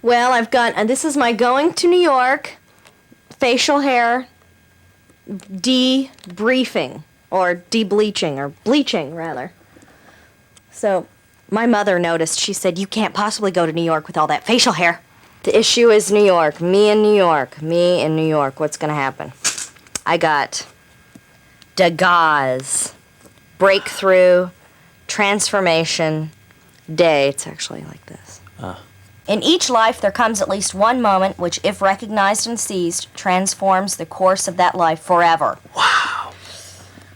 Well, I've got, and this is my going to New York facial hair debriefing, or de-bleaching, or bleaching, rather. So, my mother noticed. She said, you can't possibly go to New York with all that facial hair. The issue is New York. Me in New York. Me in New York. What's going to happen? I got Degas, breakthrough, transformation, day. It's actually like this. In each life, there comes at least one moment which, if recognized and seized, transforms the course of that life forever. Wow.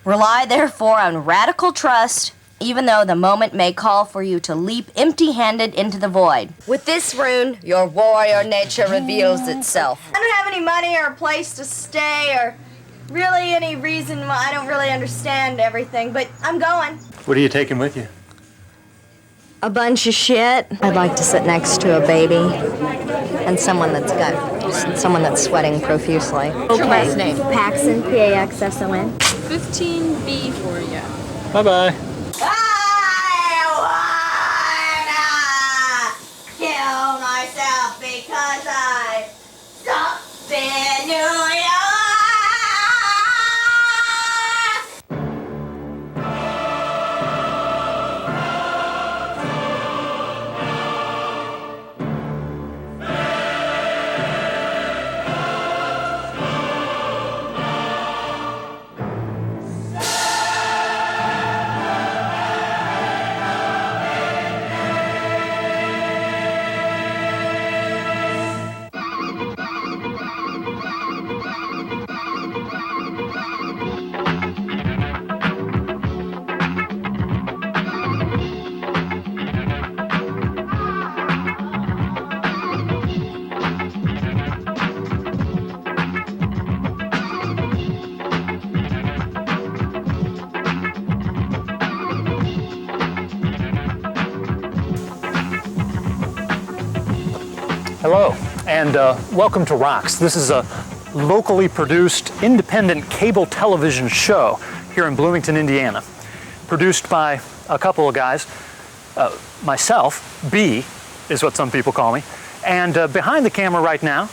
Rely, therefore, on radical trust, even though the moment may call for you to leap empty-handed into the void. With this rune, your warrior nature reveals itself. I don't have any money or a place to stay or really any reason why. I don't really understand everything, but I'm going. What are you taking with you? A bunch of shit. I'd like to sit next to a baby and someone that's sweating profusely. Your last name? Paxson, P-A-X-S-O-N. 15B for you. Bye-bye. I wanna kill myself because I sucked in New York. Hello, and welcome to ROX. This is a locally produced, independent cable television show here in Bloomington, Indiana. Produced by a couple of guys. Myself, B is what some people call me. And behind the camera right now,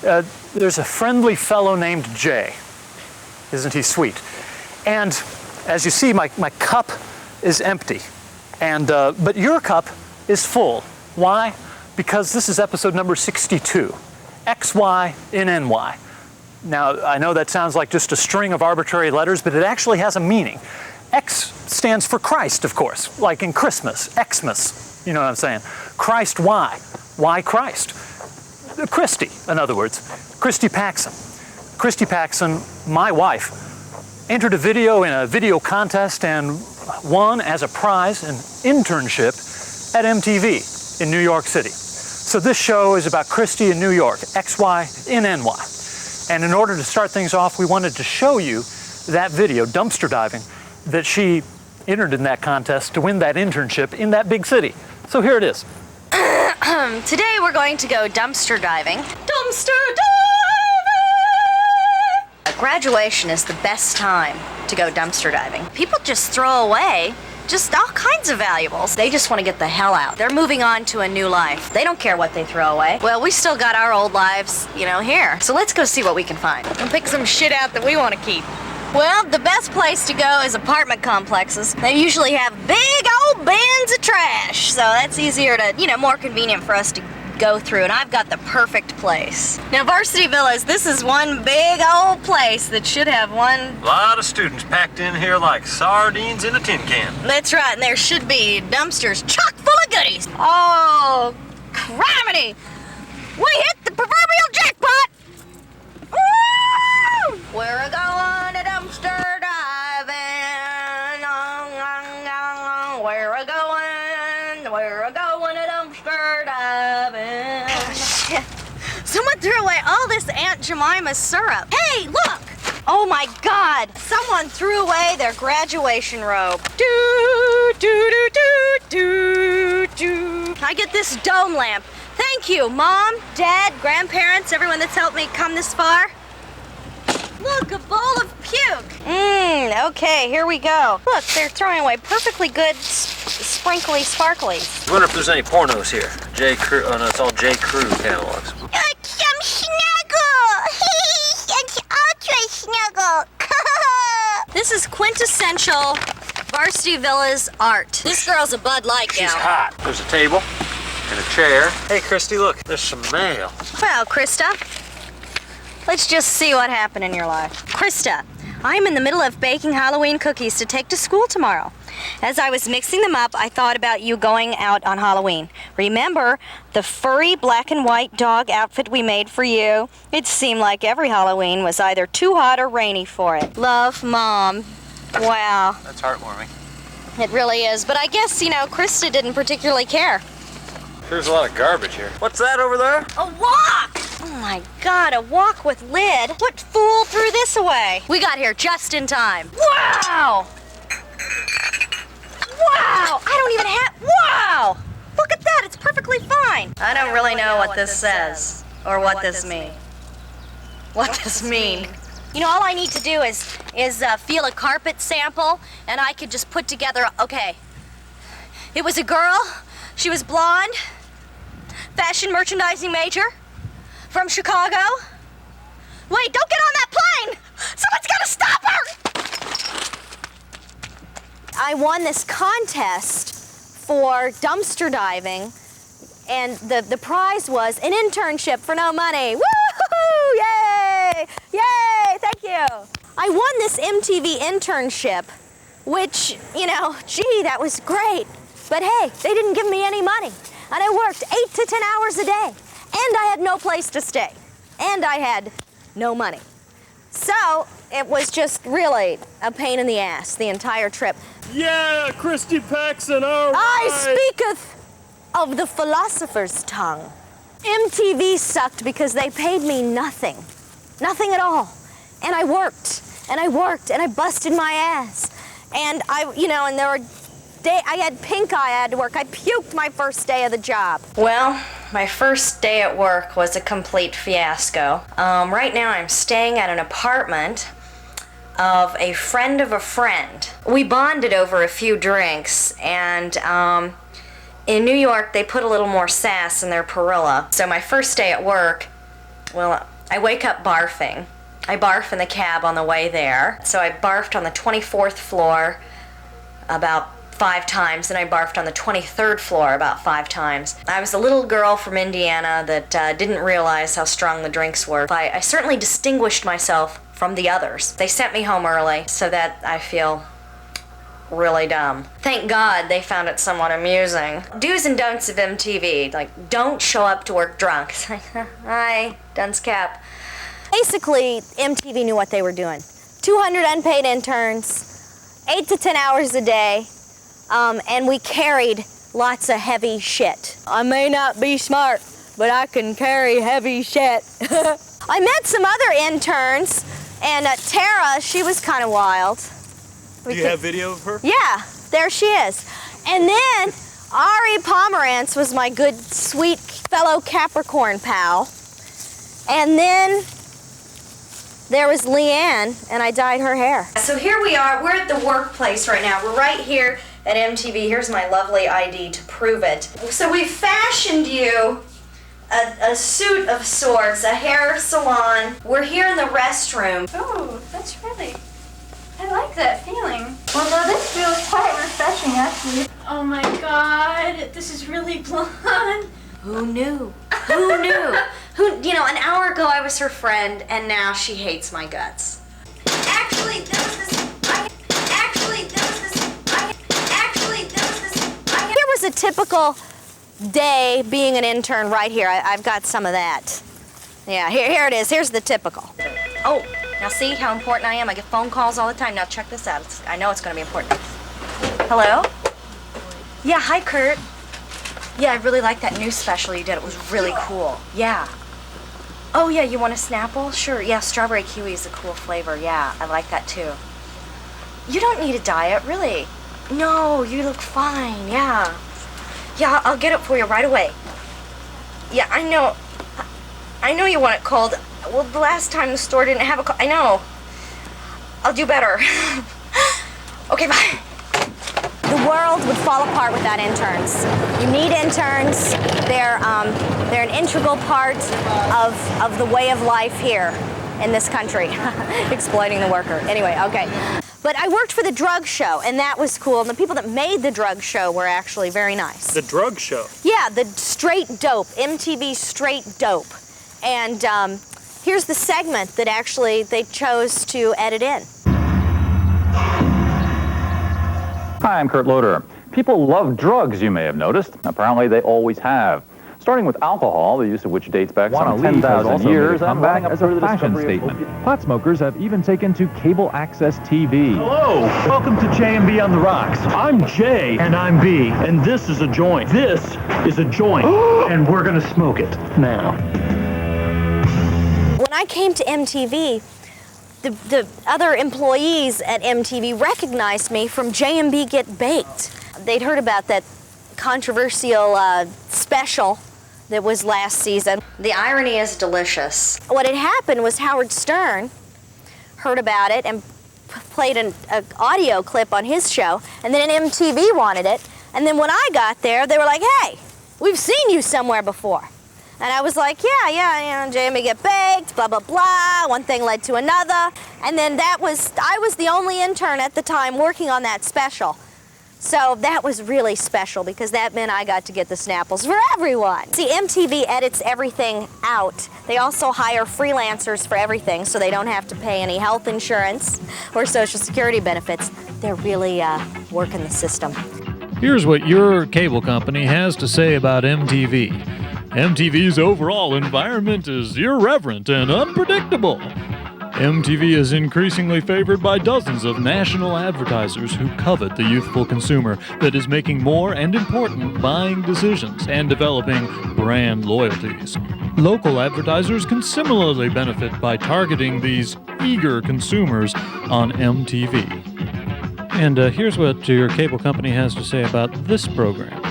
there's a friendly fellow named Jay. Isn't he sweet? And as you see, my cup is empty. And but your cup is full. Why? Because this is episode number 62, XY in NY. Now, I know that sounds like just a string of arbitrary letters, but it actually has a meaning. X stands for Christ, of course, like in Christmas, Xmas, you know what I'm saying? Christ, why? Why Christ? Christy, in other words, Christy Paxson. Christy Paxson, my wife, entered a video in a video contest and won as a prize an internship at MTV in New York City. So this show is about Christy in New York, XY in NY. And in order to start things off, we wanted to show you that video, dumpster diving, that she entered in that contest to win that internship in that big city. So here it is. Today we're going to go dumpster diving. Dumpster diving! Graduation is the best time to go dumpster diving. People just throw away just all kinds of valuables. They just want to get the hell out. They're moving on to a new life. They don't care what they throw away. Well, we still got our old lives, you know, here. So let's go see what we can find. And pick some shit out that we want to keep. Well, the best place to go is apartment complexes. They usually have big old bins of trash. So that's easier to, you know, more convenient for us to go through, and I've got the perfect place. Now, Varsity Villas, this is one big old place that should have one... A lot of students packed in here like sardines in a tin can. That's right, and there should be dumpsters chock full of goodies. Oh, criminy! We hit the proverbial jackpot! Woo! We're going to dumpster diving. We're going to dumpster diving. Oh, shit. Someone threw away all this Aunt Jemima's syrup. Hey, look! Oh my God! Someone threw away their graduation robe. Do, do, do, do, do, do. Can I get this dome lamp? Thank you, Mom, Dad, grandparents, everyone that's helped me come this far. Look, Ugh, a bowl of puke. Okay, here we go. Look, they're throwing away perfectly good sprinkly sparklies. I wonder if there's any pornos here. J. Crew. Oh no, it's all J. Crew catalogs. Some snuggle. It's ultra snuggle. This is quintessential Varsity Villas art. This girl's a Bud Light gal. She's hot. There's a table and a chair. Hey, Christy, look. There's some mail. Well, Krista, let's just see what happened in your life. Krista, I'm in the middle of baking Halloween cookies to take to school tomorrow. As I was mixing them up, I thought about you going out on Halloween. Remember the furry black and white dog outfit we made for you? It seemed like every Halloween was either too hot or rainy for it. Love, Mom. Wow. That's heartwarming. It really is. But I guess, Krista didn't particularly care. There's a lot of garbage here. What's that over there? A walk! Oh my God, a walk with lid? What fool threw this away? We got here just in time. Wow! Wow! I don't even have... Wow! Look at that, it's perfectly fine. I don't really know what this says, or what this means. What this mean? All I need to do is feel a carpet sample, and I could just put together, okay. It was a girl, she was blonde, fashion merchandising major, from Chicago. Wait, don't get on that plane! Someone's gotta stop her! I won this contest for dumpster diving, and the prize was an internship for no money. Woo-hoo-hoo! Yay! Yay! Thank you. I won this MTV internship, which, gee, that was great. But hey, they didn't give me any money. And I worked 8 to 10 hours a day. And I had no place to stay. And I had no money. So it was just really a pain in the ass, the entire trip. Yeah, Christy Paxson, all right. I speaketh of the philosopher's tongue. MTV sucked because they paid me nothing. Nothing at all. And I worked, and I worked, and I busted my ass. And and there were I had pink eye, I had to work. I puked my first day of the job. Well, my first day at work was a complete fiasco. Right now I'm staying at an apartment of a friend of a friend. We bonded over a few drinks, and in New York they put a little more sass in their Perilla. So my first day at work, well, I wake up barfing. I barf in the cab on the way there. So I barfed on the 24th floor about 5 times, and I barfed on the 23rd floor about 5 times. I was a little girl from Indiana that didn't realize how strong the drinks were. I certainly distinguished myself from the others. They sent me home early, so that I feel really dumb. Thank God they found it somewhat amusing. Do's and don'ts of MTV, like, don't show up to work drunk. Hi, dunce cap. Basically, MTV knew what they were doing. 200 unpaid interns, 8 to 10 hours a day, and we carried lots of heavy shit. I may not be smart, but I can carry heavy shit. I met some other interns, and Tara, she was kind of wild. Do you have video of her? Yeah, there she is. And then Ari Pomerantz was my good, sweet fellow Capricorn pal. And then there was Leanne, and I dyed her hair. So here we are, we're at the workplace right now. We're right here at MTV. Here's my lovely ID to prove it. So we fashioned you a suit of sorts, a hair salon. We're here in the restroom. Oh, that's really, I like that feeling. Well, no, this feels quite refreshing, actually. Oh my God, this is really blonde. Who knew? Who knew? An hour ago I was her friend, and now she hates my guts. Actually, there was this. Here was a typical day being an intern right here. I've got some of that. Yeah, here it is. Here's the typical. Oh, now see how important I am? I get phone calls all the time. Now check this out. I know it's going to be important. Hello? Yeah, hi, Kurt. Yeah, I really like that new special you did. It was really cool. Yeah. Oh, yeah, you want a Snapple? Sure. Yeah, strawberry kiwi is a cool flavor. Yeah, I like that too. You don't need a diet, really. No, you look fine. Yeah. Yeah, I'll get it for you right away. Yeah, I know you want it cold. Well, the last time the store didn't have a cold. I know. I'll do better. Okay, bye. The world would fall apart without interns. You need interns. They're an integral part of the way of life here in this country. Exploiting the worker. Anyway, okay. But I worked for the drug show, and that was cool. And the people that made the drug show were actually very nice. The drug show? Yeah, the Straight Dope, MTV Straight Dope. And here's the segment that actually they chose to edit in. Hi, I'm Kurt Loder. People love drugs, you may have noticed. Apparently, they always have. Starting with alcohol, the use of which dates back some 10,000 years, and running up through the fashion statement. Pot smokers have even taken to cable access TV. Hello, welcome to J&B on the Rocks. I'm J. And I'm B. And this is a joint. This is a joint. And we're gonna smoke it now. When I came to MTV, the other employees at MTV recognized me from J&B Get Baked. They'd heard about that controversial special that was last season. The irony is delicious. What had happened was Howard Stern heard about it and played an audio clip on his show, and then MTV wanted it, and then when I got there, they were like, hey, we've seen you somewhere before. And I was like, yeah, Jamie Get Baked, blah, blah, blah. One thing led to another. And then I was the only intern at the time working on that special. So that was really special because that meant I got to get the Snapples for everyone. See, MTV edits everything out. They also hire freelancers for everything, so they don't have to pay any health insurance or Social Security benefits. They're really working the system. Here's what your cable company has to say about MTV. MTV's overall environment is irreverent and unpredictable. MTV is increasingly favored by dozens of national advertisers who covet the youthful consumer that is making more and important buying decisions and developing brand loyalties. Local advertisers can similarly benefit by targeting these eager consumers on MTV. And here's what your cable company has to say about this program.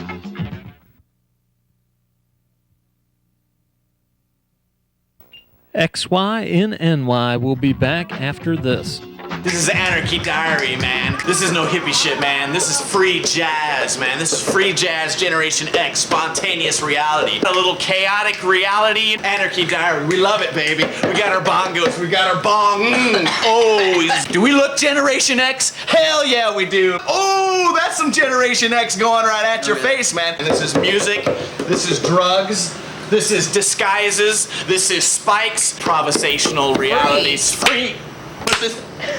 XYNNY will be back after this. This is Anarchy Diary, man. This is no hippie shit, man. This is free jazz, man. This is free jazz, Generation X, spontaneous reality. A little chaotic reality. Anarchy Diary, we love it, baby. We got our bongos, we got our bong. Oh, do we look Generation X? Hell yeah, we do. Oh, that's some Generation X going right at your face, man. And this is music, this is drugs, this is disguises, this is spikes, provocational realities. Free.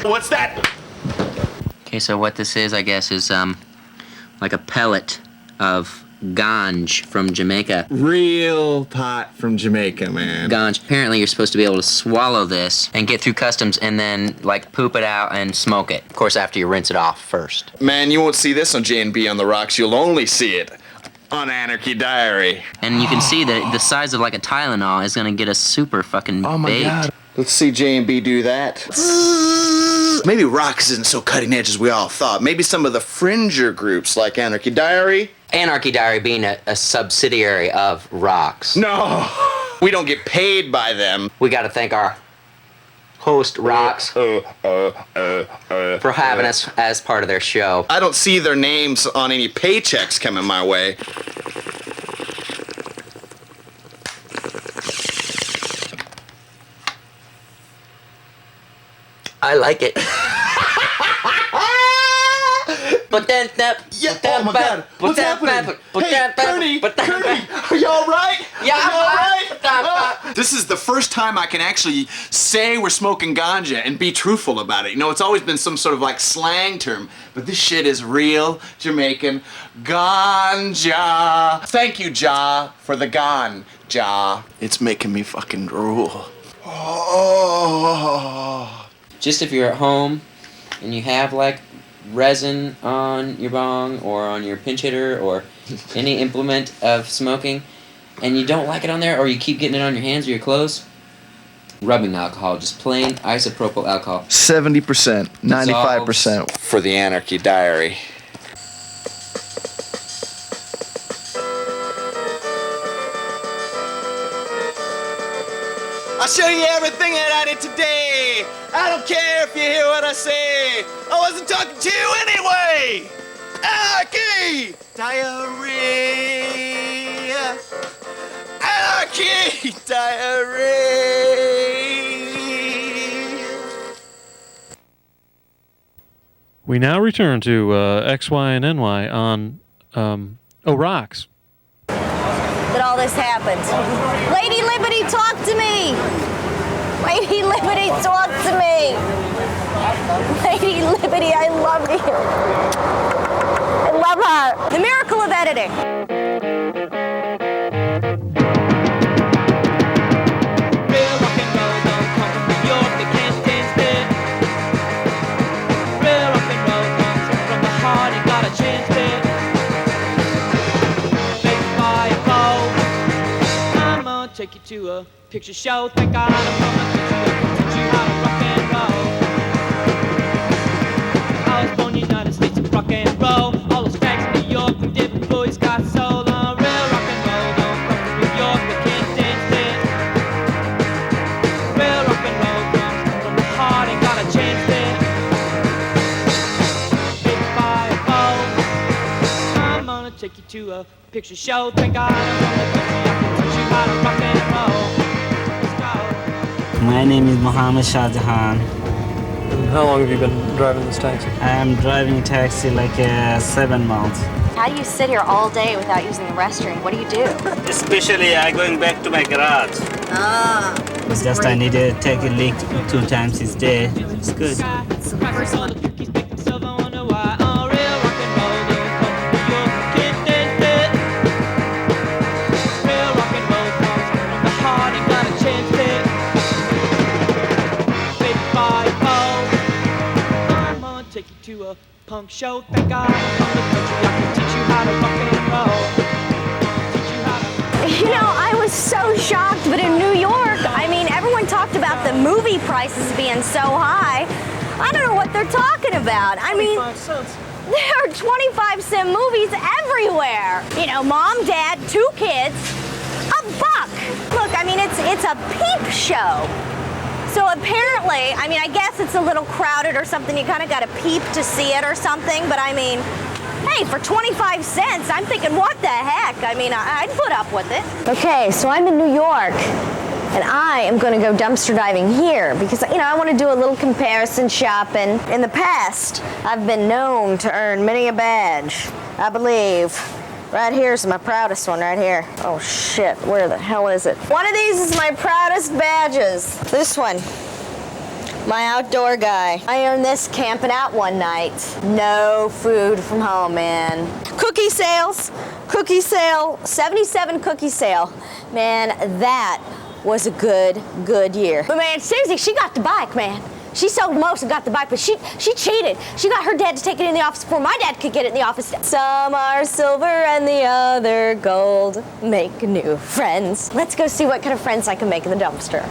What's that? Okay, so what this is, I guess, is like a pellet of ganj from Jamaica. Real pot from Jamaica, man. Ganj. Apparently you're supposed to be able to swallow this and get through customs and then, like, poop it out and smoke it. Of course, after you rinse it off first. Man, you won't see this on J&B on the Rocks. You'll only see it on Anarchy Diary. And you can see that the size of, like, a Tylenol is gonna get us super fucking Oh my baked. God. Let's see J&B do that. Maybe ROX isn't so cutting edge as we all thought. Maybe some of the fringer groups like Anarchy Diary. Anarchy Diary being a subsidiary of ROX. No, we don't get paid by them. We gotta thank our host, ROX, for having us as part of their show. I don't see their names on any paychecks coming my way. I like it. But then that. Oh my God! What's happening? Hey, Kearney, are you all right? Yeah, are you all right? right? This is the first time I can actually say we're smoking ganja and be truthful about it. You know, it's always been some sort of like slang term, but this shit is real Jamaican ganja. Thank you, Ja, for the ganja. It's making me fucking drool. Oh. Just if you're at home and you have like resin on your bong or on your pinch hitter or any implement of smoking and you don't like it on there or you keep getting it on your hands or your clothes, rubbing alcohol, just plain isopropyl alcohol. 70%, 95% for the Anarchy Diary. I show you everything that I did today. I don't care if you hear what I say. I wasn't talking to you anyway. Anarchy! Diarrhea. Anarchy! Diarrhea. We now return to X, Y, and NY on ROX. That all this happened. Lady Liberty, talk to me! Lady Liberty, talk to me! Lady Liberty, I love you. I love her. The miracle of editing. Real rock and roll don't come from New York, they can't stand still. Real rock and roll comes from the heart, you got a chance there. Big fireball, I'm gonna take you to a picture show. Thank God I'm gonna teach you how to rock and roll. I was born in the United States of rock and roll. All those facts in New York, the different boys got soul on. Real rock and roll don't come from New York, they can't stand still. Real rock and roll comes from the heart, ain't got a chance there. Big fireball, I'm gonna take you to a picture show. Thank God I'm gonna teach you how to rock and roll. Let's go. My name is Mohammed Shah Jahan. And how long have you been driving this taxi? I am driving a taxi like 7 months. How do you sit here all day without using the restroom? What do you do? Especially I going back to my garage. Ah. Just I need to take a leak 2 times each day. It's good. To a punk show, thank God I'm from the country. I can teach you how to rock and roll. Teach you how to. You know, I was so shocked, but in New York, I mean, everyone talked about the movie prices being so high. I don't know what they're talking about. I mean, there are 25-cent movies everywhere. You know, mom, dad, 2 kids, $1. Look, I mean, it's a peep show. So apparently, I mean, I guess it's a little crowded or something. You kind of got to peep to see it or something. But I mean, hey, for 25 cents, I'm thinking, what the heck? I mean, I'd put up with it. Okay, so I'm in New York, and I am going to go dumpster diving here because, you know, I want to do a little comparison shopping. In the past, I've been known to earn many a badge, I believe. Right here's my proudest one, right here. Oh shit, where the hell is it? One of these is my proudest badges. This one, my outdoor guy. I earned this camping out one night. No food from home, man. Cookie sales, 77 cookie sale. Man, that was a good year. But man, Susie, she got the bike, man. She sold most and got the bike, but she cheated. She got her dad to take it in the office before my dad could get it in the office. Some are silver and the other gold. Make new friends. Let's go see what kind of friends I can make in the dumpster.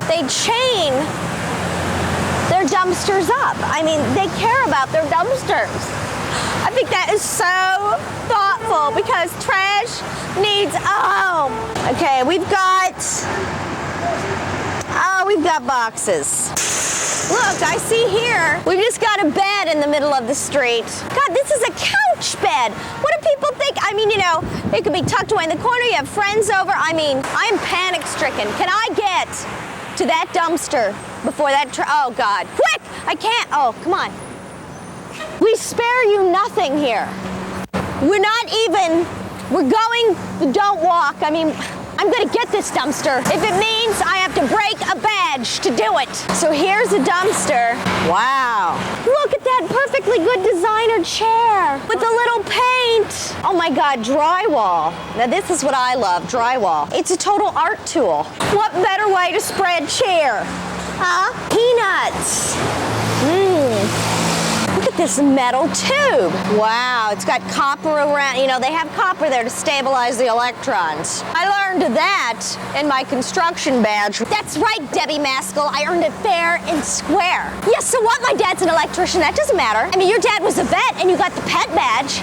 They chain their dumpsters up. I mean, they care about their dumpsters. I think that is so thoughtful because trash needs a home. Okay, we've got boxes. Look, I see here, we've just got a bed in the middle of the street. God, this is a couch bed. What do people think? I mean, you know, it could be tucked away in the corner, you have friends over. I mean, I'm panic stricken. Can I get to that dumpster before that, oh God, quick, I can't, oh, come on. We spare you nothing here. We're going, don't walk. I mean, I'm gonna get this dumpster if it means I have to break a badge to do it. So here's a dumpster. Wow. Look at that perfectly good designer chair with a little paint. Oh my God, drywall. Now this is what I love, drywall. It's a total art tool. What better way to spread cheer? Huh? Peanuts. Look at this metal tube. Wow, it's got copper around, you know, they have copper there to stabilize the electrons. I learned that in my construction badge. That's right, Debbie Maskell, I earned it fair and square. Yes, so what? My dad's an electrician, that doesn't matter. I mean, your dad was a vet and you got the pet badge.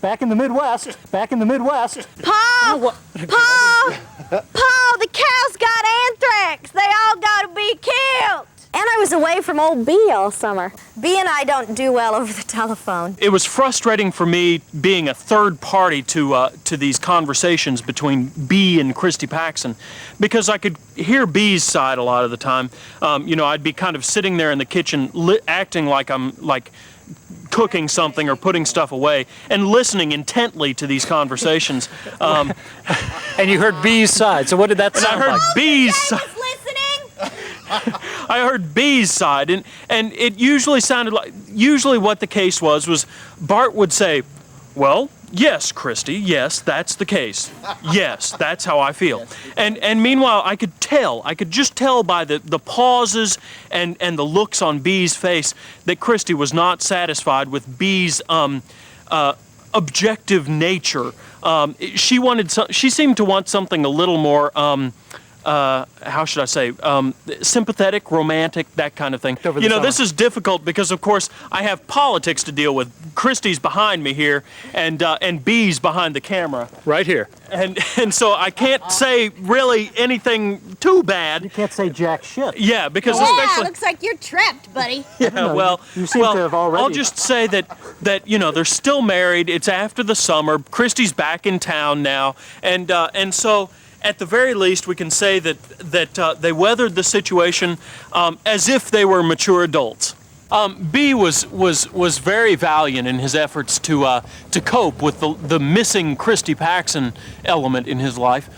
Back in the Midwest. Back in the Midwest. Paul! Paul! Paul, the cows got anthrax. They all gotta be killed. And I was away from old Bee all summer. Bee and I don't do well over the telephone. It was frustrating for me being a third party to these conversations between Bee and Christy Paxson, because I could hear Bee's side a lot of the time. You know, I'd be kind of sitting there in the kitchen acting like I'm cooking something or putting stuff away and listening intently to these conversations. And you heard Bee's side, so what did that sound like? I heard Bee's side. I heard B's side, and it usually sounded like, what the case was Bart would say, well, yes, Christy, yes, that's the case. Yes, that's how I feel. And meanwhile, I could just tell by the pauses and the looks on B's face that Christy was not satisfied with B's objective nature. She seemed to want something a little more how should I say, sympathetic, romantic, that kind of thing. You know, this is difficult because, of course, I have politics to deal with. Christy's behind me here, and B's behind the camera. Right here. And so I can't say really anything too bad. You can't say jack shit. Yeah, because yeah, especially... looks like you're trapped, buddy. Yeah, well, you seem to have already... I'll just say that you know, they're still married. It's after the summer. Christy's back in town now, and so... At the very least, we can say that they weathered the situation as if they were mature adults. B was very valiant in his efforts to cope with the missing Christy Paxson element in his life.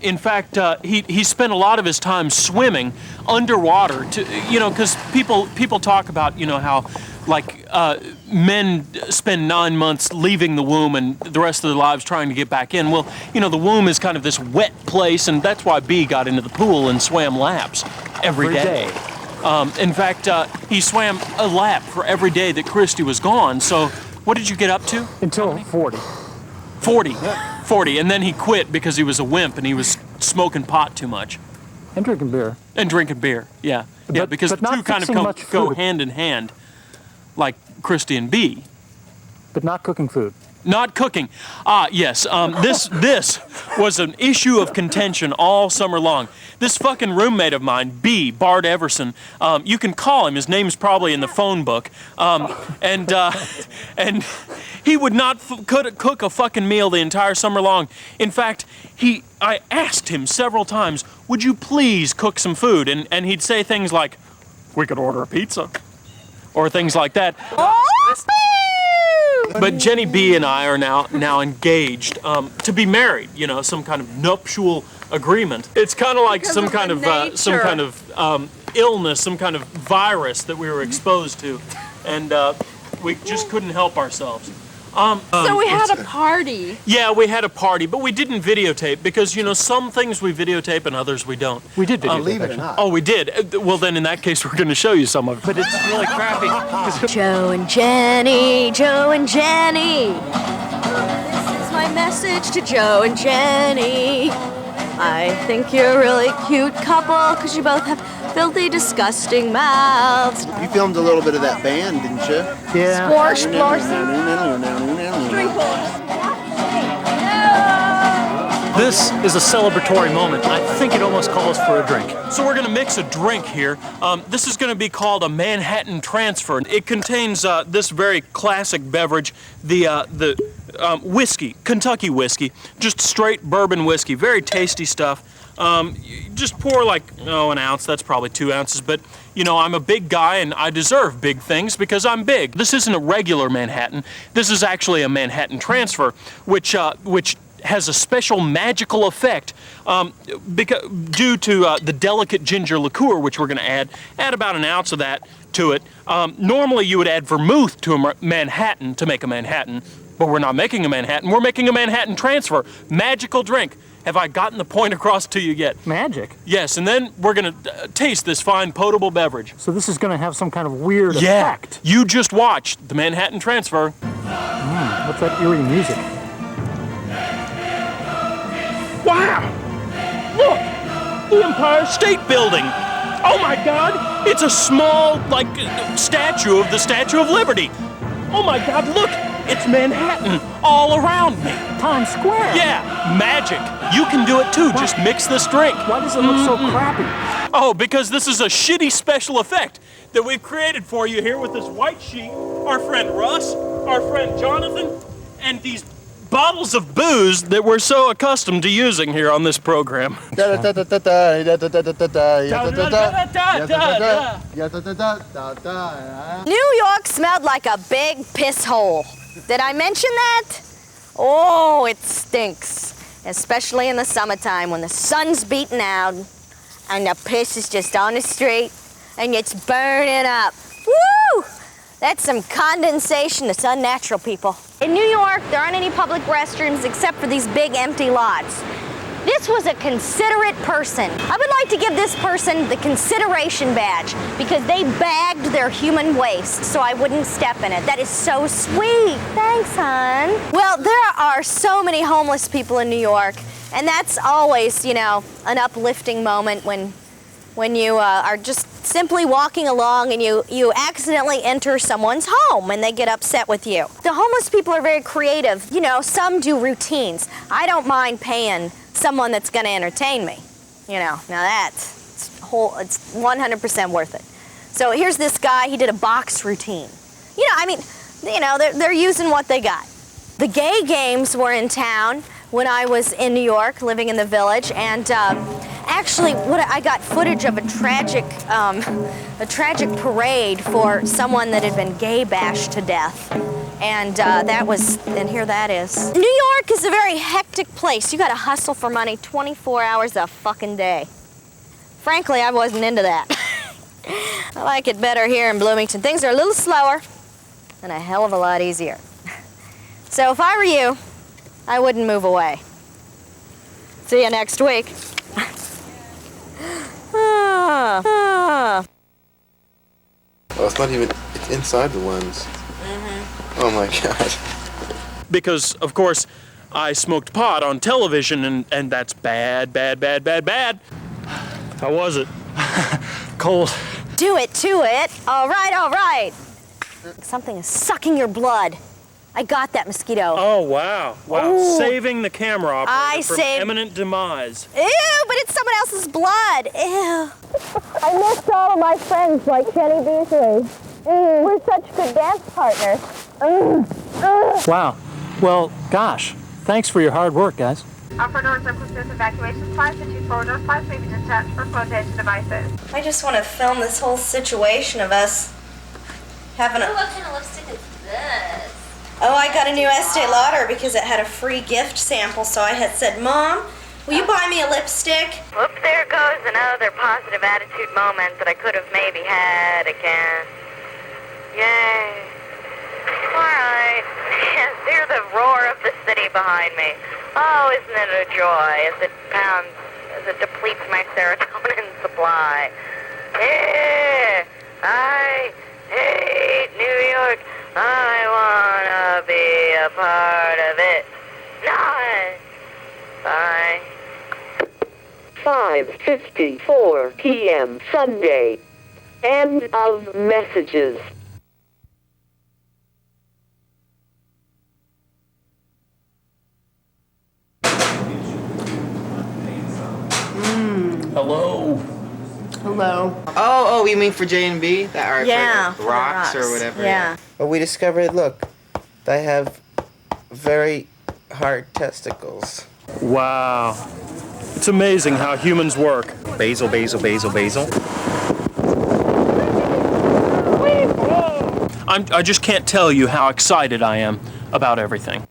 In fact, he spent a lot of his time swimming underwater because people talk about, you know, how men spend 9 months leaving the womb and the rest of their lives trying to get back in. Well, you know, the womb is kind of this wet place, and that's why B got into the pool and swam laps every day. In fact, he swam a lap for every day that Christy was gone. So what did you get up to? Until 40. 40, and then he quit because he was a wimp and he was smoking pot too much. And drinking beer. Yeah. Because the two kind of go hand in hand, like Christy and B. But not cooking food. Not cooking. Yes. This was an issue of contention all summer long. This fucking roommate of mine, B, Bart Everson, you can call him. His name's probably in the phone book. And he would not cook a fucking meal the entire summer long. In fact, I asked him several times, would you please cook some food? And he'd say things like, we could order a pizza. Or things like that. But Jenny B and I are now engaged to be married. You know, some kind of nuptial agreement. It's kind of like some kind of illness, some kind of virus that we were exposed to, and we just couldn't help ourselves. So we had a party. Yeah, we had a party, but we didn't videotape because, you know, some things we videotape and others we don't. We did videotape. Believe it or not. Oh, we did? Well, then in that case, we're going to show you some of it. But it's really crappy. Joe and Jenny, Joe and Jenny. This is my message to Joe and Jenny. I think you're a really cute couple because you both have filthy, disgusting mouths. You filmed a little bit of that band, didn't you? Yeah. Squash, This is a celebratory moment. I think it almost calls for a drink. So we're going to mix a drink here. This is going to be called a Manhattan Transfer. It contains this very classic beverage, the whiskey, Kentucky whiskey, just straight bourbon whiskey, very tasty stuff. You just pour like, an ounce, that's probably 2 ounces, but you know, I'm a big guy and I deserve big things because I'm big. This isn't a regular Manhattan. This is actually a Manhattan Transfer, which has a special magical effect due to the delicate ginger liqueur, which we're going to add about an ounce of that to it. Normally you would add vermouth to a Manhattan to make a Manhattan, but we're not making a Manhattan. We're making a Manhattan Transfer. Magical drink. Have I gotten the point across to you yet? Magic? Yes, and then we're going to taste this fine potable beverage. So this is going to have some kind of weird effect. You just watched the Manhattan Transfer. What's that eerie music? Wow! Look! The Empire State Building! Oh my God! It's a small, statue of the Statue of Liberty! Oh my God, look! It's Manhattan all around me. Times Square. Yeah, magic. You can do it too. Just mix this drink. Why does it look so crappy? Oh, because this is a shitty special effect that we've created for you here with this white sheet, our friend Russ, our friend Jonathan, and these bottles of booze that we're so accustomed to using here on this program. New York smelled like a big piss hole. Did I mention that? Oh, it stinks. Especially in the summertime when the sun's beating out and the piss is just on the street and it's burning up. Woo! That's some condensation that's unnatural, people. In New York, there aren't any public restrooms except for these big empty lots. This was a considerate person. I would like to give this person the consideration badge because they bagged their human waste so I wouldn't step in it. That is so sweet. Thanks, hon. Well, there are so many homeless people in New York, and that's always, you know, an uplifting moment when you are just simply walking along and you accidentally enter someone's home and they get upset with you. The homeless people are very creative. You know, some do routines. I don't mind paying someone that's going to entertain me. You know, now it's 100% worth it. So here's this guy, he did a box routine. You know, I mean, you know, they're using what they got. The gay games were in town when I was in New York, living in the Village, and actually, I got footage of a tragic parade for someone that had been gay bashed to death. And and here that is. New York is a very hectic place. You gotta hustle for money 24 hours a fucking day. Frankly, I wasn't into that. I like it better here in Bloomington. Things are a little slower and a hell of a lot easier. So if I were you, I wouldn't move away. See you next week. Oh, it's not even, it's inside the lens. Oh my God. Because, of course, I smoked pot on television, and that's bad, bad, bad, bad, bad. How was it? Cold. Do it to it. All right, all right. Something is sucking your blood. I got that mosquito. Oh, wow. Wow. Ooh. Saving the camera operator from imminent demise. Ew, but it's someone else's blood. Ew. I missed all of my friends like Jenny Beasley. We're such good dance partners. Wow. Well, gosh, thanks for your hard work, guys. Upper doors are closed. Evacuation flights and 2 forward door flights may be detached for flotation devices. I just want to film this whole situation of us having a... What kind of lipstick is this? Oh, I got a new Estee Lauder because it had a free gift sample, so I had said, Mom, will you buy me a lipstick? Whoops, there goes another positive attitude moment that I could have maybe had again. Yay. Alright. Hear the roar of the city behind me. Oh, isn't it a joy as it depletes my serotonin supply. Yeah. I hate New York. I wanna be a part of it. Not. Bye. 5:54 p.m. Sunday. End of messages. Hello. Hello. Oh, you mean for J&B? That are Yeah, for the ROX or whatever. Yeah. But we discovered, look, they have very hard testicles. Wow. It's amazing how humans work. Basil, basil, basil, basil. I just can't tell you how excited I am about everything.